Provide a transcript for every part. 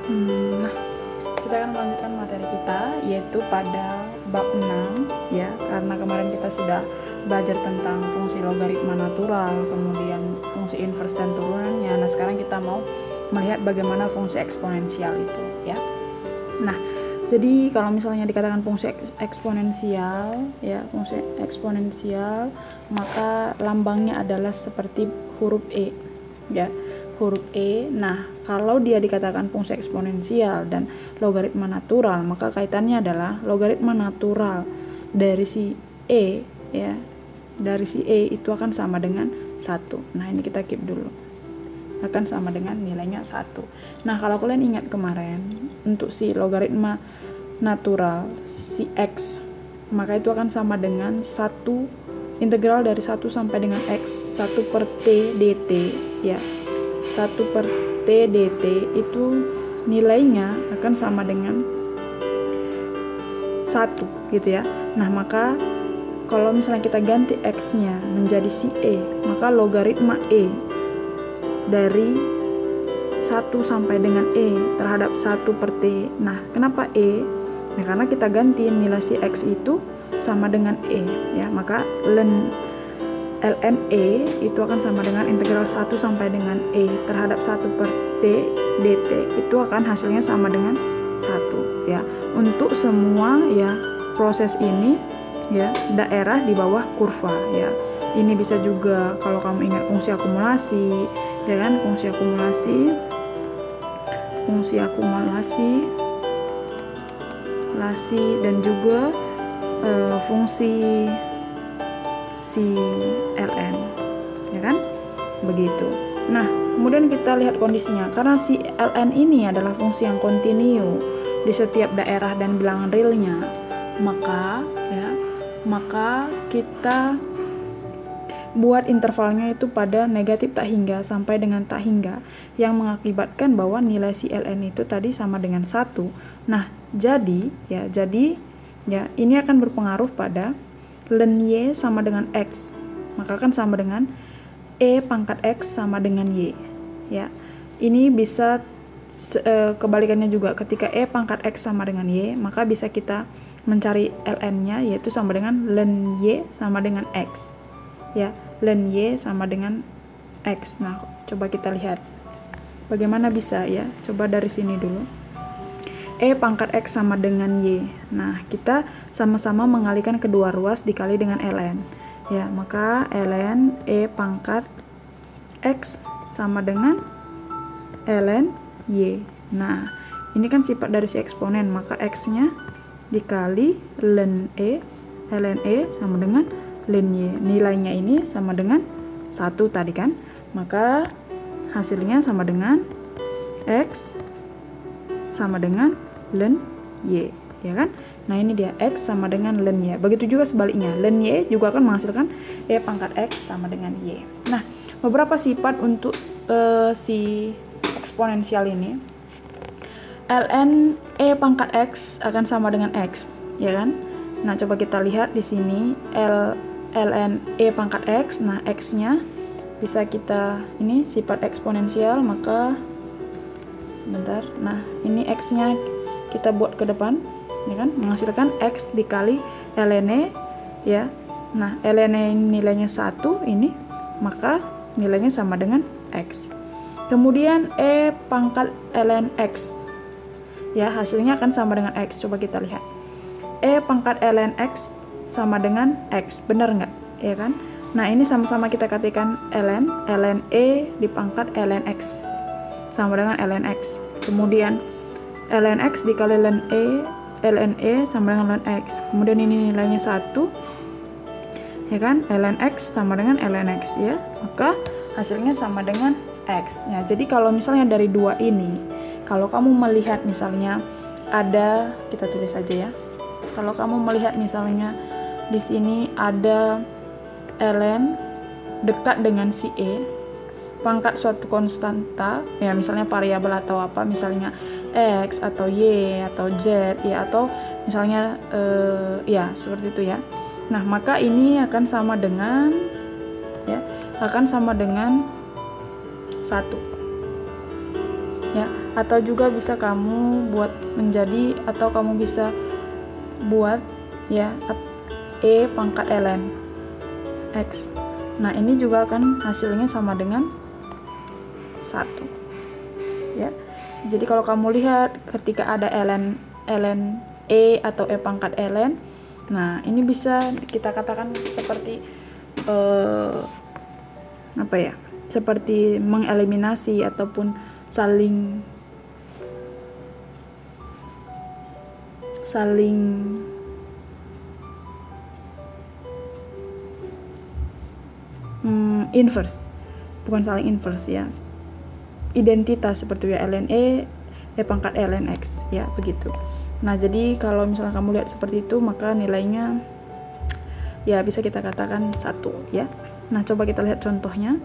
Nah, kita akan melanjutkan materi kita yaitu pada bab 6 ya, karena kemarin kita sudah belajar tentang fungsi logaritma natural, kemudian fungsi inverse dan turunannya. Nah, sekarang kita mau melihat bagaimana fungsi eksponensial itu ya. Nah, jadi kalau misalnya dikatakan fungsi eksponensial ya, fungsi eksponensial, maka lambangnya adalah seperti huruf E ya, huruf E. Nah, kalau dia dikatakan fungsi eksponensial dan logaritma natural, maka kaitannya adalah logaritma natural dari si E ya, dari si E itu akan sama dengan 1. Nah, ini kita keep dulu, akan sama dengan nilainya 1. Nah, kalau kalian ingat kemarin, untuk si logaritma natural si X, maka itu akan sama dengan 1 integral dari 1 sampai dengan X 1 per T dt ya. 1 per T dt itu nilainya akan sama dengan 1 gitu ya. Nah, maka kalau misalnya kita ganti X nya menjadi si E, maka logaritma E dari 1 sampai dengan E terhadap 1 per T. Nah, kenapa E? Nah, karena kita ganti nilai si X itu sama dengan E ya, maka ln E itu akan sama dengan integral 1 sampai dengan E terhadap 1 per T dt, itu akan hasilnya sama dengan 1 ya. Untuk semua ya proses ini ya, daerah di bawah kurva ya. Ini bisa juga kalau kamu ingat fungsi akumulasi ya kan, fungsi akumulasi dan juga fungsi si ln ya kan, begitu. Nah, kemudian kita lihat kondisinya, karena si ln ini adalah fungsi yang kontinu di setiap daerah dan bilangan realnya, maka kita buat intervalnya itu pada negatif tak hingga sampai dengan tak hingga, yang mengakibatkan bahwa nilai si ln itu tadi sama dengan 1. Nah, jadi ini akan berpengaruh pada ln y sama dengan x, maka akan sama dengan e pangkat x sama dengan y ya. Ini bisa kebalikannya juga, ketika e pangkat x sama dengan y, maka bisa kita mencari ln-nya yaitu sama dengan ln y sama dengan x ya, ln y sama dengan x. Nah, coba kita lihat bagaimana bisa ya, coba dari sini dulu. E pangkat X sama dengan Y. Nah, kita sama-sama mengalikan kedua ruas dikali dengan ln ya, maka ln E pangkat X sama dengan ln Y. Nah, ini kan sifat dari si eksponen, maka X nya dikali ln E sama dengan ln Y. Nilainya ini sama dengan 1 tadi kan, maka hasilnya sama dengan X sama dengan ln Y ya kan. Nah, ini dia X sama dengan ln Y. Begitu juga sebaliknya, ln Y juga akan menghasilkan E pangkat X sama dengan Y. Nah, beberapa sifat untuk si eksponensial ini. Ln E pangkat X akan sama dengan X ya kan. Nah, coba kita lihat di sini ln E pangkat X. Nah, X nya bisa kita, ini sifat eksponensial, maka sebentar. Nah, ini X nya kita buat ke depan ya kan, menghasilkan X dikali ln E ya. Nah, ln E nilainya 1 ini, maka nilainya sama dengan X. Kemudian E pangkat ln X ya, hasilnya akan sama dengan X. Coba kita lihat, E pangkat ln X sama dengan X, benar nggak ya kan. Nah, ini sama-sama kita katakan ln E dipangkat ln X sama dengan ln X. Kemudian ln X dikali ln E sama dengan ln X. Kemudian ini nilainya 1 ya kan, ln X sama dengan ln X ya, maka hasilnya sama dengan X ya. Jadi kalau misalnya dari dua ini, kalau kamu melihat misalnya ada, kita tulis saja ya, kalau kamu melihat misalnya di sini ada ln dekat dengan si E, pangkat suatu konstanta ya, misalnya variabel atau apa, misalnya X atau Y atau Z ya, atau misalnya ya seperti itu ya. Nah, maka ini akan sama dengan ya, akan sama dengan 1 ya. Atau juga bisa kamu buat menjadi, atau kamu bisa buat ya E pangkat ln X. Nah ini juga akan hasilnya sama dengan 1 ya. Jadi kalau kamu lihat ketika ada ln E atau E pangkat ln, nah ini bisa kita katakan seperti apa ya, seperti mengeliminasi ataupun saling inverse, bukan saling inverse ya, identitas seperti ya ln E pangkat ln X ya, begitu. Nah jadi kalau misalnya kamu lihat seperti itu, maka nilainya ya bisa kita katakan 1 ya. Nah coba kita lihat contohnya.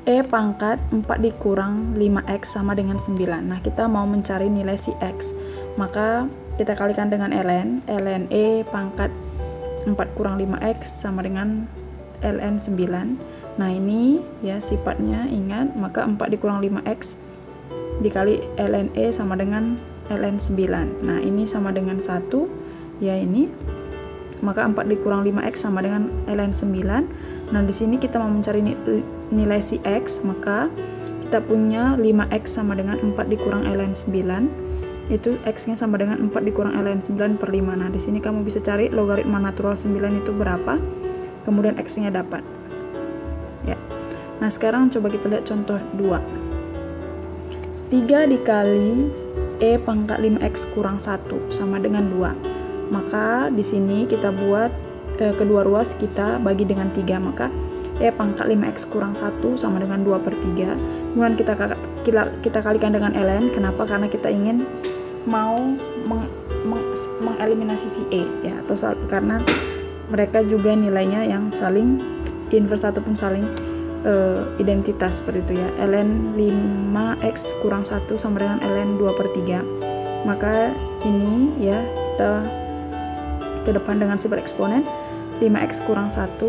E pangkat 4 dikurang 5X sama dengan 9. Nah kita mau mencari nilai si X, maka kita kalikan dengan ln E pangkat 4 kurang 5X sama dengan ln 9. Nah ini ya sifatnya, ingat, maka 4 dikurang 5X dikali ln E sama dengan ln 9. Nah ini sama dengan 1 ya ini, maka 4 dikurang 5X sama dengan ln 9. Nah di sini kita mau mencari nilai si X, maka kita punya 5X sama dengan 4 dikurang ln 9. Itu X-nya sama dengan 4 dikurang ln 9 per 5. Nah di sini kamu bisa cari logaritma natural 9 itu berapa, kemudian X-nya dapat ya. Nah sekarang coba kita lihat contoh 2. 3 dikali E pangkat 5X kurang 1 sama dengan 2. Maka di sini kita buat kedua ruas kita bagi dengan 3, maka E pangkat 5X kurang 1 sama dengan 2 per 3. Kemudian kita kalikan dengan ln. Kenapa? Karena kita ingin mau mengeliminasi si E ya, atau karena mereka juga nilainya yang saling inverse ataupun saling identitas seperti itu ya. Ln 5X kurang 1 sama dengan ln 2 per 3. Maka ini ya kita ke depan dengan sifat eksponen. 5X kurang 1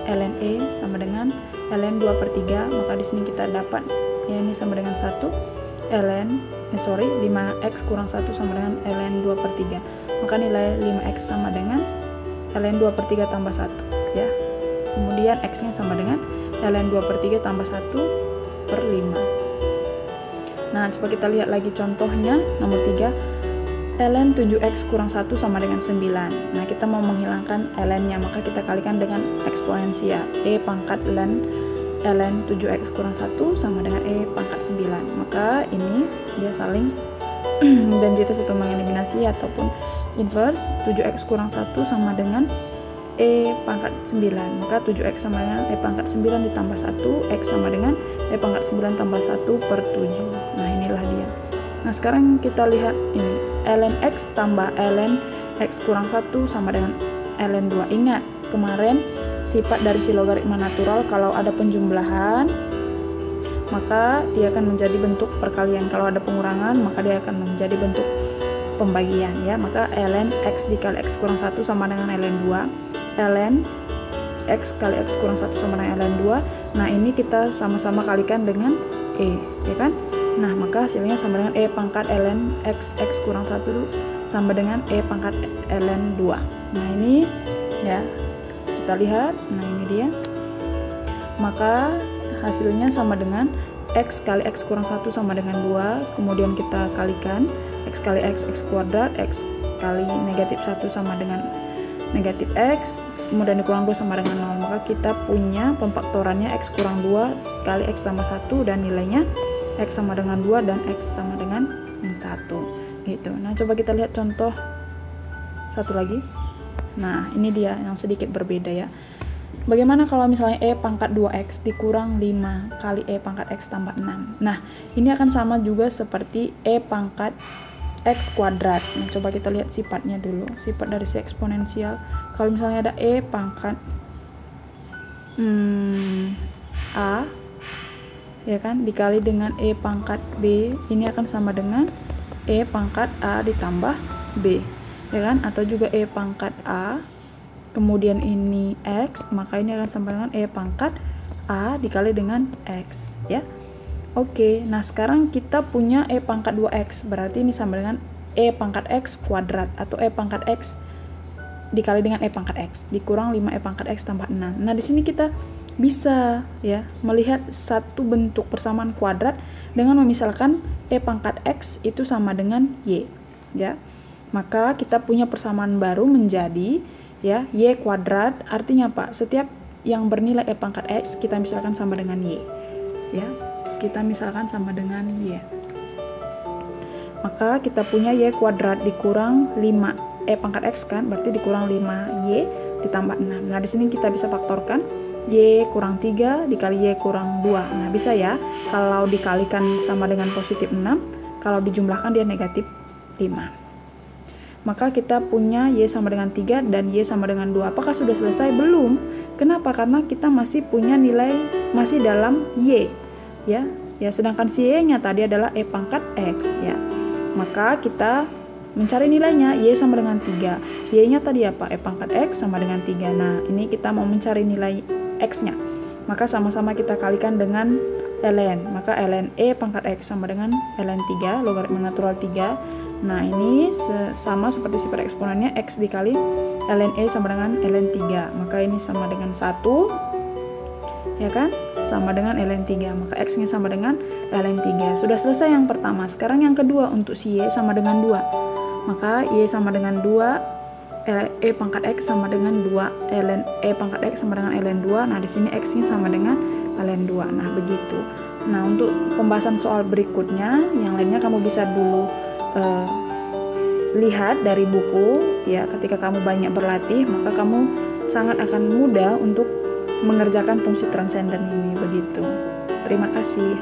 ln E sama dengan ln 2 per 3. Maka di sini kita dapat ya ini sama dengan 1 5X kurang 1 sama dengan ln 2 per 3. Maka nilai 5X sama dengan ln 2 per 3 tambah 1 ya. Kemudian X nya sama dengan ln 2 per 3 tambah 1 per 5. Nah coba kita lihat lagi contohnya nomor 3. ln 7X kurang 1 sama dengan 9. Nah kita mau menghilangkan ln nya, maka kita kalikan dengan eksponensial E pangkat ln 7X kurang 1 sama dengan E pangkat 9. Maka ini dia saling identitas atau mengeliminasi ataupun inverse. 7X kurang 1 sama dengan E pangkat 9. Maka 7X sama dengan E pangkat 9 ditambah 1, X sama dengan E pangkat 9 tambah 1 per 7. Nah inilah dia. Nah sekarang kita lihat ini, ln X tambah ln X kurang 1 sama dengan ln 2. Ingat kemarin sifat dari si logaritma natural, kalau ada penjumlahan maka dia akan menjadi bentuk perkalian, kalau ada pengurangan maka dia akan menjadi bentuk pembagian ya. Maka ln X dikali X kurang 1 sama dengan ln 2, ln X kali X kurang 1 sama dengan ln 2. Nah ini kita sama-sama kalikan dengan E ya kan. Nah maka hasilnya sama dengan E pangkat ln X kurang 1 sama dengan E pangkat ln 2. Nah ini ya kita lihat, nah ini dia. Maka hasilnya sama dengan X kali X kurang 1 sama dengan 2. Kemudian kita kalikan X kali X kuadrat, X kali negatif 1 sama dengan negatif X, kemudian dikurang 2 sama dengan 0. Maka kita punya pemfaktorannya X kurang 2 kali X tambah 1, dan nilainya X sama dengan 2 dan X sama dengan min 1 gitu. Nah coba kita lihat contoh satu lagi. Nah ini dia yang sedikit berbeda ya. Bagaimana kalau misalnya E pangkat 2X dikurang 5 kali E pangkat X tambah 6. Nah ini akan sama juga seperti E pangkat X kuadrat. Nah coba kita lihat sifatnya dulu, sifat dari si eksponensial. Kalau misalnya ada E pangkat A ya kan, dikali dengan E pangkat B, ini akan sama dengan E pangkat A ditambah B ya kan, atau juga E pangkat A kemudian ini X, maka ini akan sama dengan E pangkat A dikali dengan X, ya. Oke, nah sekarang kita punya E pangkat 2X, berarti ini sama dengan E pangkat X kuadrat, atau E pangkat X dikali dengan E pangkat X, dikurang 5E pangkat X tambah 6. Nah, di sini kita bisa ya melihat satu bentuk persamaan kuadrat dengan memisalkan E pangkat X itu sama dengan Y, ya. Maka kita punya persamaan baru menjadi ya Y kuadrat, artinya apa? Setiap yang bernilai E pangkat X kita misalkan sama dengan Y, ya. Kita misalkan sama dengan Y. Maka kita punya Y kuadrat dikurang 5 E pangkat X kan, berarti dikurang 5Y ditambah 6. Nah, di sini kita bisa faktorkan Y kurang 3 dikali Y kurang 2. Nah, bisa ya, kalau dikalikan sama dengan positif 6, kalau dijumlahkan dia negatif 5. Maka kita punya Y sama dengan 3 dan Y sama dengan 2. Apakah sudah selesai? Belum. Kenapa? Karena kita masih punya nilai, masih dalam Y, ya. Ya, sedangkan si Y-nya tadi adalah E pangkat X, ya. Maka kita mencari nilainya, Y sama dengan 3. Y-nya tadi apa? E pangkat X sama dengan 3. Nah, ini kita mau mencari nilai X-nya. Maka sama-sama kita kalikan dengan ln. Maka ln E pangkat X sama dengan ln 3, logaritma natural 3. Nah, ini sama seperti sifat eksponennya, X dikali ln E sama dengan ln 3. Maka ini sama dengan 1, ya kan? Sama dengan ln 3. Maka X-nya sama dengan ln 3. Sudah selesai yang pertama. Sekarang yang kedua, untuk si Y sama dengan 2. Maka Y sama dengan 2, E pangkat X sama dengan 2, ln E pangkat X sama dengan ln 2. Nah, di sini X-nya sama dengan ln 2. Nah, begitu. Nah, untuk pembahasan soal berikutnya, yang lainnya kamu bisa dulu lihat dari buku, ya. Ketika kamu banyak berlatih, maka kamu sangat akan mudah untuk mengerjakan fungsi transenden ini, begitu. Terima kasih.